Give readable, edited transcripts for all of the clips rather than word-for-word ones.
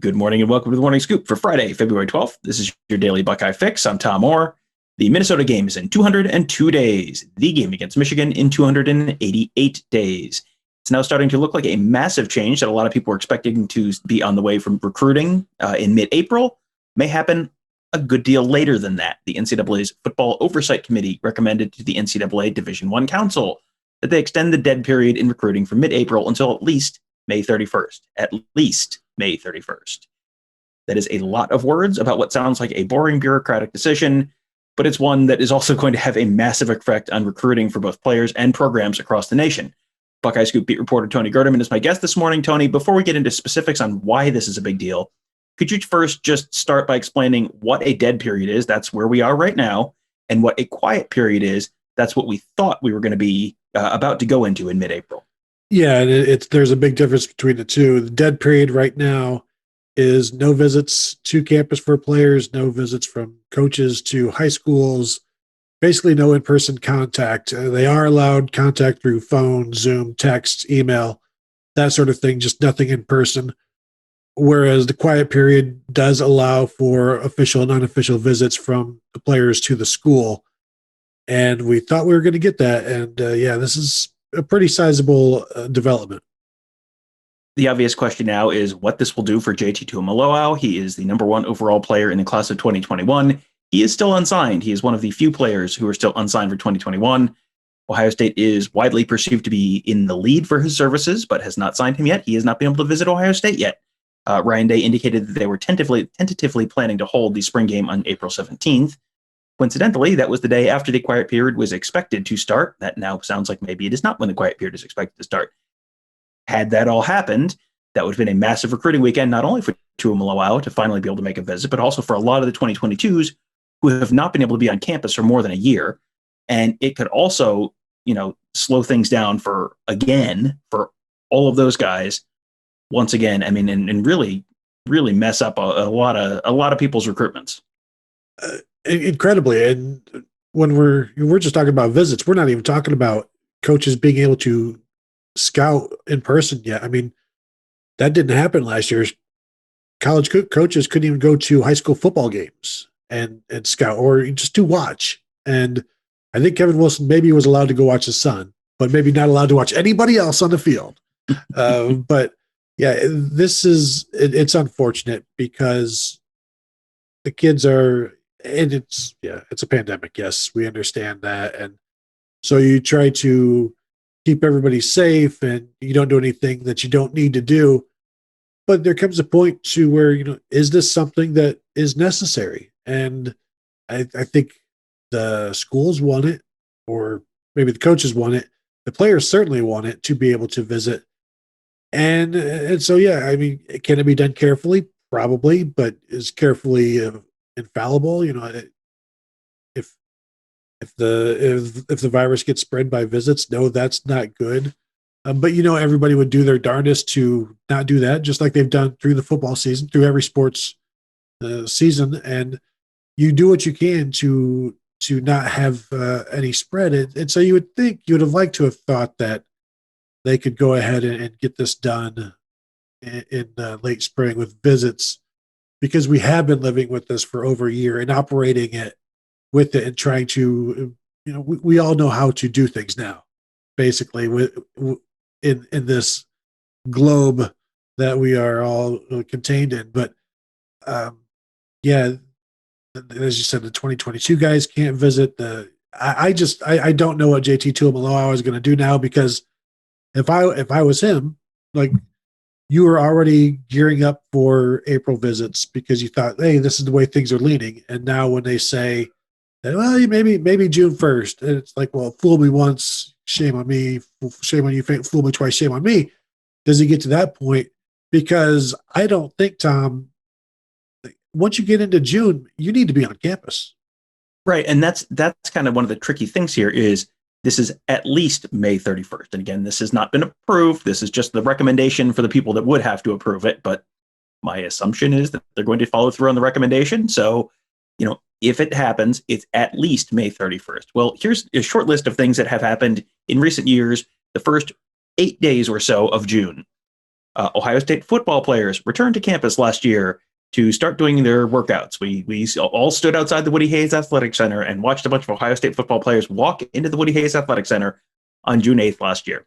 Good morning and welcome to the Morning Scoop for Friday, February 12th. This is your daily Buckeye fix. I'm Tom Orr. The Minnesota game is in 202 days. The game against Michigan in 288 days. It's now starting to look like a massive change that a lot of people were expecting to be on the way from recruiting in mid-April. May happen a good deal later than that. The NCAA's Football Oversight Committee recommended to the NCAA Division I Council that they extend the dead period in recruiting from mid-April until at least May 31st. At least May 31st. That is a lot of words about what sounds like a boring bureaucratic decision, but it's one that is also going to have a massive effect on recruiting for both players and programs across the nation. Buckeye Scoop beat reporter Tony Gerdeman is my guest this morning. Tony, before we get into specifics on why this is a big deal, could you first just start by explaining what a dead period is? That's where we are right now. And what a quiet period is, that's what we thought we were going to be about to go into in mid-April. Yeah, and there's a big difference between the two. The dead period right now is no visits to campus for players, no visits from coaches to high schools, basically no in-person contact. They are allowed contact through phone, Zoom, text, email, that sort of thing, just nothing in person. Whereas the quiet period does allow for official and unofficial visits from the players to the school. And we thought we were going to get that. And this is a pretty sizable development. The obvious question now is what this will do for JT Tuimoloau. He is the number one overall player in the class of 2021. He is still unsigned. He is one of the few players who are still unsigned for 2021. Ohio State is widely perceived to be in the lead for his services, but has not signed him yet. He has not been able to visit Ohio State yet. Ryan Day indicated that they were tentatively planning to hold the spring game on April 17th. Coincidentally, that was the day after the quiet period was expected to start. That now sounds like maybe it is not when the quiet period is expected to start. Had that all happened, that would have been a massive recruiting weekend, not only for Tuimoloau to finally be able to make a visit, but also for a lot of the 2022s who have not been able to be on campus for more than a year. And it could also, slow things down for all of those guys once again. I mean, and really, really mess up a lot of people's recruitments. Incredibly. And when we're just talking about visits, we're not even talking about coaches being able to scout in person yet. I mean, that didn't happen last year. College coaches couldn't even go to high school football games and scout or just to watch. And I think Kevin Wilson maybe was allowed to go watch his son, but maybe not allowed to watch anybody else on the field. But yeah, it's unfortunate because the kids are, and it's a pandemic. Yes, we understand that. And so you try to keep everybody safe and you don't do anything that you don't need to do. But there comes a point to where, is this something that is necessary? And I think the schools want it, or maybe the coaches want it. The players certainly want it to be able to visit. And so, yeah, I mean, can it be done carefully? Probably, but is carefully infallible? If the virus gets spread by visits, no, that's not good. But everybody would do their darndest to not do that, just like they've done through the football season, through every sports season. And you do what you can to not have any spread. And so you would think you would have liked to have thought that they could go ahead and get this done in late spring with visits, because we have been living with this for over a year and operating it with it and trying to, we all know how to do things now, basically in this globe that we are all contained in. But as you said, the 2022 guys can't visit. I don't know what JT Tuimoloau is going to do now, because if I was him, like, you were already gearing up for April visits because you thought, hey, this is the way things are leaning. And now when they say, well, maybe June 1st, and it's like, well, fool me once, shame on me, shame on you, fool me twice, shame on me. Does he get to that point? Because I don't think, Tom, once you get into June, you need to be on campus. Right. And that's kind of one of the tricky things here is this is at least May 31st. And again, this has not been approved. This is just the recommendation for the people that would have to approve it. But my assumption is that they're going to follow through on the recommendation. So, if it happens, it's at least May 31st. Well, here's a short list of things that have happened in recent years, the first 8 days or so of June. Ohio State football players returned to campus last year to start doing their workouts. We all stood outside the Woody Hayes Athletic Center and watched a bunch of Ohio State football players walk into the Woody Hayes Athletic Center on June 8th last year.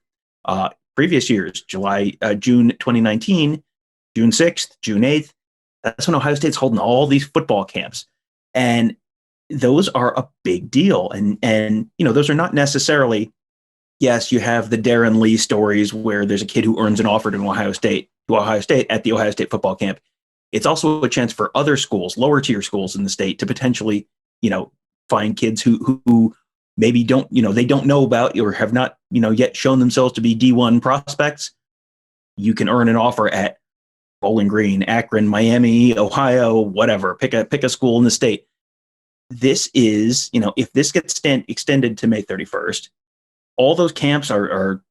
Previous years, June 2019, June 6th, June 8th, that's when Ohio State's holding all these football camps. And those are a big deal. And those are not necessarily, yes, you have the Darren Lee stories where there's a kid who earns an offer to Ohio State at the Ohio State football camp. It's also a chance for other schools, lower tier schools in the state, to potentially, find kids who maybe don't know about or have not, yet shown themselves to be D1 prospects. You can earn an offer at Bowling Green, Akron, Miami, Ohio, whatever. Pick a school in the state. This is, if this gets extended to May 31st, all those camps are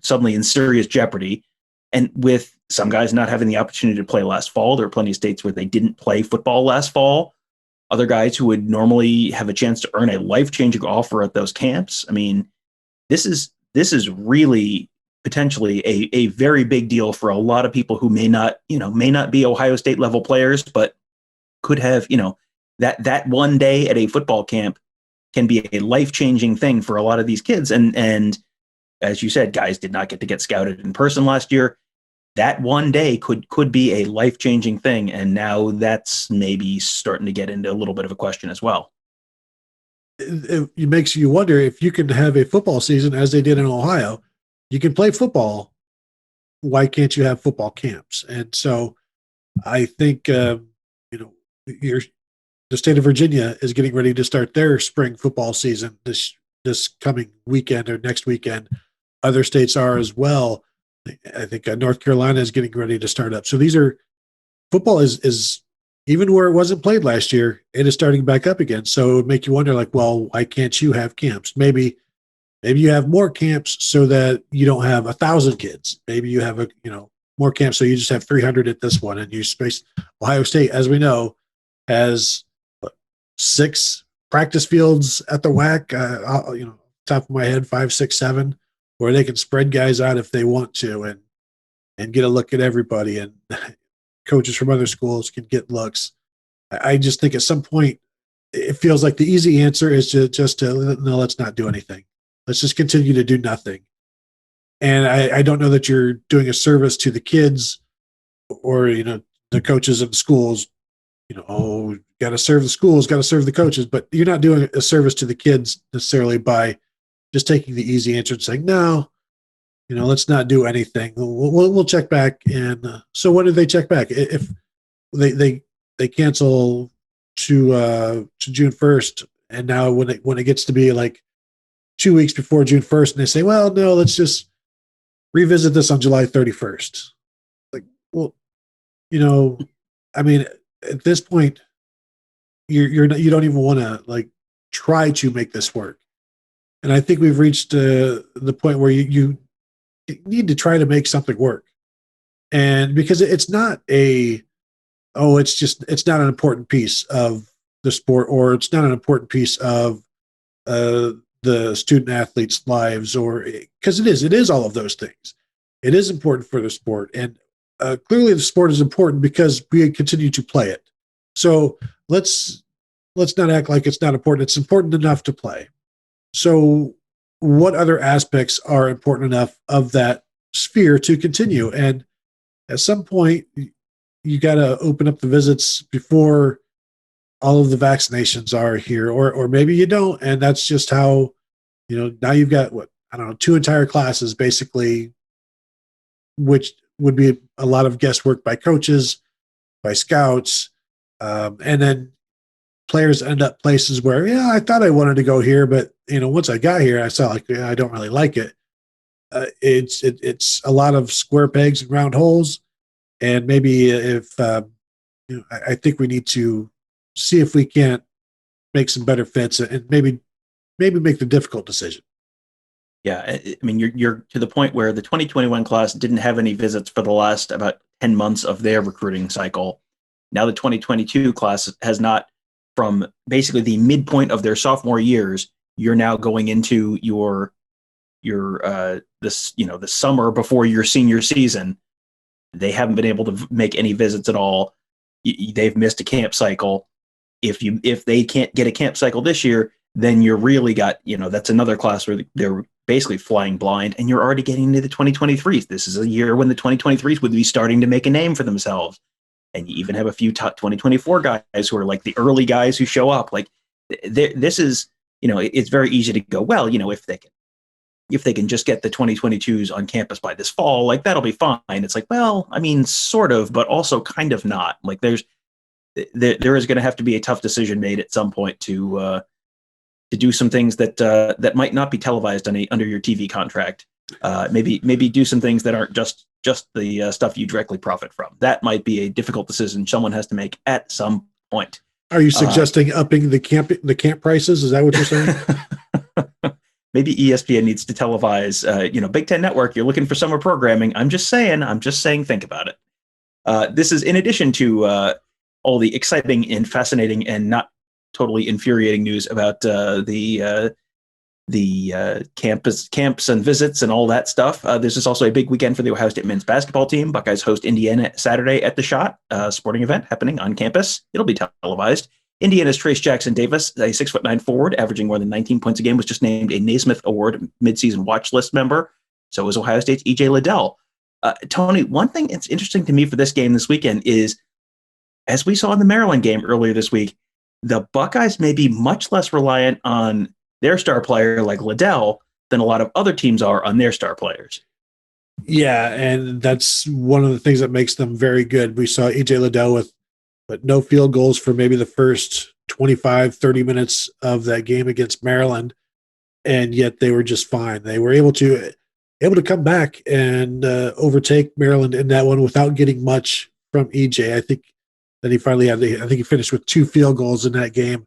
suddenly in serious jeopardy. And with some guys not having the opportunity to play last fall, there are plenty of states where they didn't play football last fall. Other guys who would normally have a chance to earn a life-changing offer at those camps. I mean, this is really potentially a very big deal for a lot of people who may not be Ohio State level players, but could have, that one day at a football camp can be a life-changing thing for a lot of these kids. And as you said, guys did not get to get scouted in person last year. That one day could be a life-changing thing. And now that's maybe starting to get into a little bit of a question as well. It makes you wonder if you can have a football season as they did in Ohio. You can play football. Why can't you have football camps? And so I think, the state of Virginia is getting ready to start their spring football season this coming weekend or next weekend. Other states are as well. I think North Carolina is getting ready to start up. So football is even where it wasn't played last year, it is starting back up again. So it would make you wonder, why can't you have camps? Maybe you have more camps so that you don't have 1,000 kids. Maybe you have more camps so you just have 300 at this one, and you space. Ohio State, as we know, has 6 practice fields at the WAC. Top of my head, 5, 6, 7, where they can spread guys out if they want to, and get a look at everybody. And coaches from other schools can get looks. I just think at some point it feels like the easy answer is no, let's not do anything. Let's just continue to do nothing. And I don't know that you're doing a service to the kids or, the coaches of the schools. Got to serve the schools, got to serve the coaches, but you're not doing a service to the kids necessarily by just taking the easy answer and saying, no, let's not do anything. We'll check back. And so when do they check back? If they cancel to June 1st, and now when it gets to be like 2 weeks before June 1st, and they say, well, no, let's just revisit this on July 31st. At this point, you don't even want to try to make this work. And I think we've reached the point where you need to try to make something work. And because it's not it's not an important piece of the sport, or it's not an important piece of the student athletes' lives, or because it is all of those things. It is important for the sport. And clearly the sport is important because we continue to play it. So let's not act like it's not important. It's important enough to play. So what other aspects are important enough of that sphere to continue? And at some point, you got to open up the visits before all of the vaccinations are here, or maybe you don't. And that's just how, now you've got 2 entire classes basically, which would be a lot of guesswork by coaches, by scouts, and then players end up places where, I thought I wanted to go here, but once I got here, I saw I don't really like it. It's a lot of square pegs and round holes, and maybe I think we need to see if we can't make some better fits and maybe make the difficult decision. Yeah, I mean, you're to the point where the 2021 class didn't have any visits for the last about 10 months of their recruiting cycle. Now the 2022 class has not. From basically the midpoint of their sophomore years, you're now going into the summer before your senior season. They haven't been able to make any visits at all. They've missed a camp cycle. If they can't get a camp cycle this year, then you're really got, that's another class where they're basically flying blind, and you're already getting into the 2023s. This is a year when the 2023s would be starting to make a name for themselves. And you even have a few top 2024 guys who are like the early guys who show up. Like this is, it's very easy to go, well, if they can just get the 2022s on campus by this fall, like that'll be fine. It's like, well, I mean, sort of, but also kind of not. Like there is going to have to be a tough decision made at some point to do some things that might not be televised under your TV contract. Maybe do some things that aren't just the stuff you directly profit from. That might be a difficult decision someone has to make at some point. Are you suggesting upping the camp prices? Is that what you're saying? Maybe ESPN needs to televise, Big Ten Network, you're looking for summer programming. I'm just saying, think about it. This is in addition to all the exciting and fascinating and not totally infuriating news about the camps and visits and all that stuff. This is also a big weekend for the Ohio State men's basketball team. Buckeyes host Indiana Saturday at the Shot, sporting event happening on campus. It'll be televised. Indiana's Trace Jackson Davis, a 6'9" forward, averaging more than 19 points a game, was just named a Naismith Award midseason watch list member. So was Ohio State's E.J. Liddell. Tony, one thing that's interesting to me for this game this weekend is, as we saw in the Maryland game earlier this week, the Buckeyes may be much less reliant on their star player like Liddell than a lot of other teams are on their star players. Yeah, and that's one of the things that makes them very good. We saw E.J. Liddell with no field goals for maybe the first 25, 30 minutes of that game against Maryland, and yet they were just fine. They were able to come back and overtake Maryland in that one without getting much from EJ. I think that he finally had. I think he finished with 2 field goals in that game.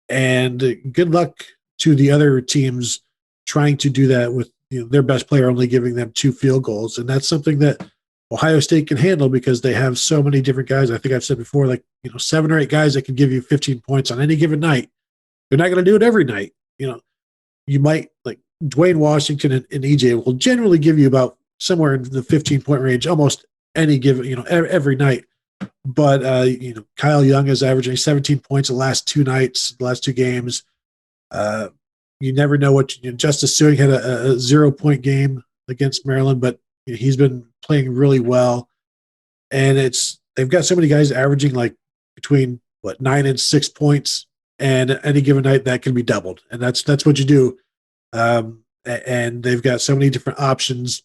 And good luck to the other teams trying to do that with their best player only giving them 2 field goals, and that's something that Ohio State can handle because they have so many different guys. I think I've said before, 7 or 8 guys that can give you 15 points on any given night. They're not going to do it every night. You might, like Dwayne Washington and EJ will generally give you about somewhere in the 15-point range almost any given, every night. But Kyle Young is averaging 17 points the last 2 nights, the last 2 games. You never know what Justice Suing had a 0-point game against Maryland, but he's been playing really well. And they've got so many guys averaging between 9 and 6 points, and any given night that can be doubled. And that's what you do. And they've got so many different options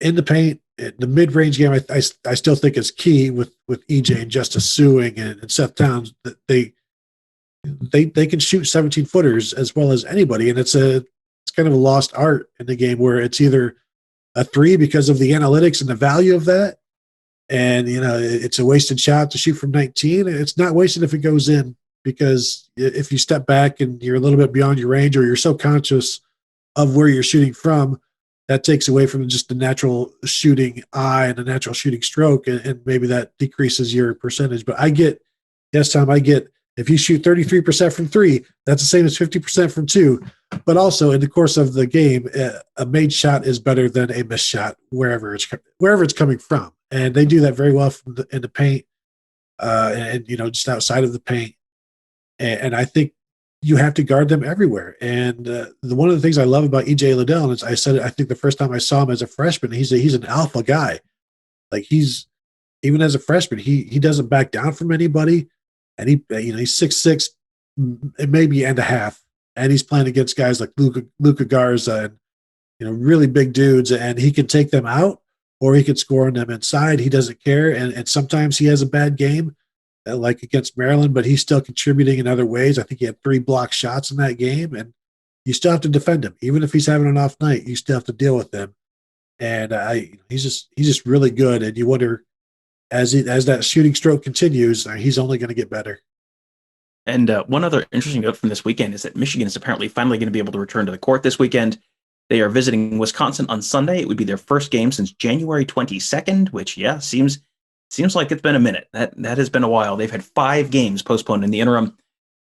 in the paint. The mid-range game, I still think is key with EJ and Justice Suing and Seth Towns. That they can shoot 17-footers as well as anybody, and it's kind of a lost art in the game where it's either a 3 because of the analytics and the value of that, and it's a wasted shot to shoot from 19. It's not wasted if it goes in, because if you step back and you're a little bit beyond your range, or you're so conscious of where you're shooting from, that takes away from just the natural shooting eye and the natural shooting stroke, and maybe that decreases your percentage. But Tom, if you shoot 33% from 3, that's the same as 50% from 2. But also in the course of the game, a made shot is better than a missed shot wherever it's coming from, and they do that very well in the paint, and just outside of the paint. And I think you have to guard them everywhere. And one of the things I love about EJ Liddell, and I said it, I think the first time I saw him as a freshman, he's an alpha guy. Even as a freshman, he doesn't back down from anybody. And he's 6'6", maybe and a half, and he's playing against guys like Luka Garza and really big dudes, and he can take them out or he can score on them inside. He doesn't care, and sometimes he has a bad game, like against Maryland, but he's still contributing in other ways. I think he had 3 block shots in that game, and you still have to defend him, even if he's having an off night. You still have to deal with him, and he's just really good. And you wonder, as that shooting stroke continues, he's only going to get better. And one other interesting note from this weekend is that Michigan is apparently finally going to be able to return to the court this weekend. They are visiting Wisconsin on Sunday. It would be their first game since January 22nd, which, seems like it's been a minute. That has been a while. They've had 5 games postponed in the interim.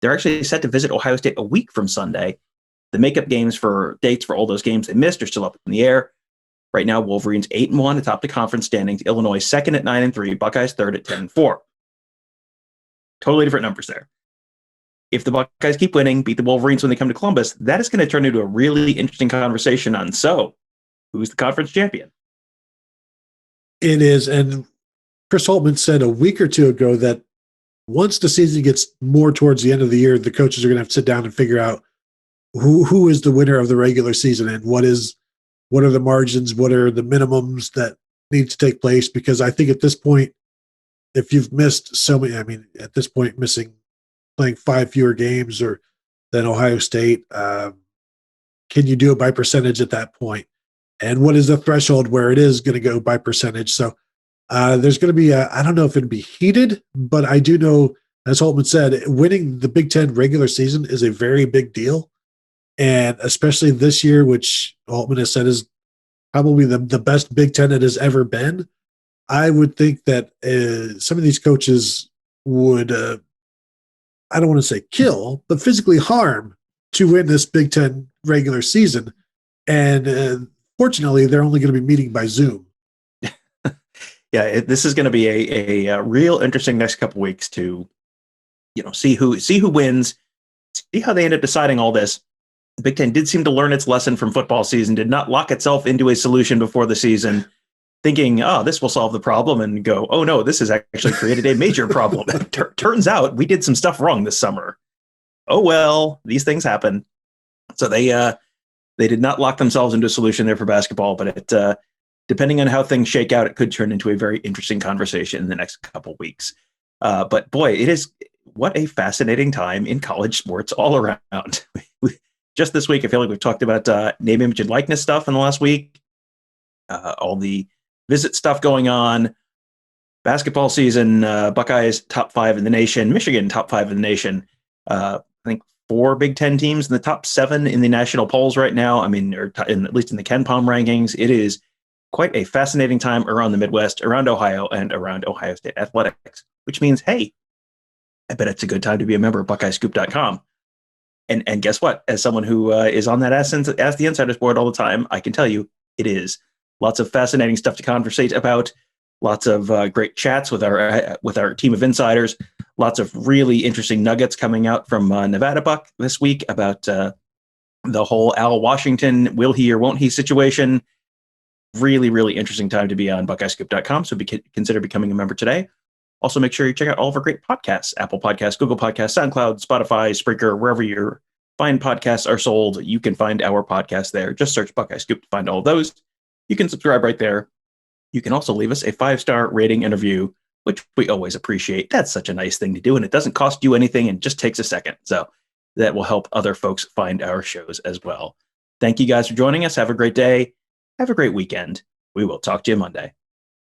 They're actually set to visit Ohio State a week from Sunday. The makeup games for dates for all those games they missed are still up in the air. Right now, Wolverines 8-1 atop the conference standings. Illinois second at 9-3. Buckeyes third at 10-4. Totally different numbers there. If the Buckeyes keep winning, beat the Wolverines when they come to Columbus, that is going to turn into a really interesting conversation on, so, who's the conference champion? It is. And Chris Holtmann said a week or two ago that once the season gets more towards the end of the year, the coaches are going to have to sit down and figure out who is the winner of the regular season and what are the margins, what are the minimums that need to take place. Because I think at this point, if you've missed so many, I mean, at this point, playing 5 fewer games or than Ohio State, can you do it by percentage at that point? And what is the threshold where it is going to go by percentage? So there's going to be I don't know if it'll be heated, but I do know, as Holtmann said, winning the Big Ten regular season is a very big deal. And especially this year, which Holtmann has said is probably the best Big Ten it has ever been. I would think that some of these coaches would, I don't want to say kill, but physically harm to win this Big Ten regular season. And fortunately, they're only going to be meeting by Zoom. Yeah, this is going to be a real interesting next couple weeks to, see who wins, see how they end up deciding all this. The Big Ten did seem to learn its lesson from football season, did not lock itself into a solution before the season, thinking, oh, this will solve the problem, and go, oh no, this has actually created a major problem. Turns out we did some stuff wrong this summer. Oh well, these things happen. So they did not lock themselves into a solution there for basketball, but it depending on how things shake out, it could turn into a very interesting conversation in the next couple weeks. But boy, it is what a fascinating time in college sports all around. Just this week, I feel like we've talked about name, image, and likeness stuff in the last week. All the visit stuff going on. Basketball season, Buckeyes top 5 in the nation. Michigan top 5 in the nation. I think 4 Big Ten teams in the top 7 in the national polls right now. I mean, at least in the Ken Palm rankings. It is quite a fascinating time around the Midwest, around Ohio, and around Ohio State athletics, which means, hey, I bet it's a good time to be a member of BuckeyeScoop.com. And guess what? As someone who is on that Ask the Insiders board all the time, I can tell you it is. Lots of fascinating stuff to conversate about. Lots of great chats with our team of insiders. Lots of really interesting nuggets coming out from Nevada Buck this week about the whole Al Washington, will he or won't he situation. Really, really interesting time to be on BuckeyeScoop.com. So consider becoming a member today. Also, make sure you check out all of our great podcasts: Apple Podcasts, Google Podcasts, SoundCloud, Spotify, Spreaker, wherever your fine podcasts are sold. You can find our podcast there. Just search Buckeye Scoop to find all of those. You can subscribe right there. You can also leave us a 5-star rating and review, which we always appreciate. That's such a nice thing to do, and it doesn't cost you anything and just takes a second. So that will help other folks find our shows as well. Thank you guys for joining us. Have a great day. Have a great weekend. We will talk to you Monday.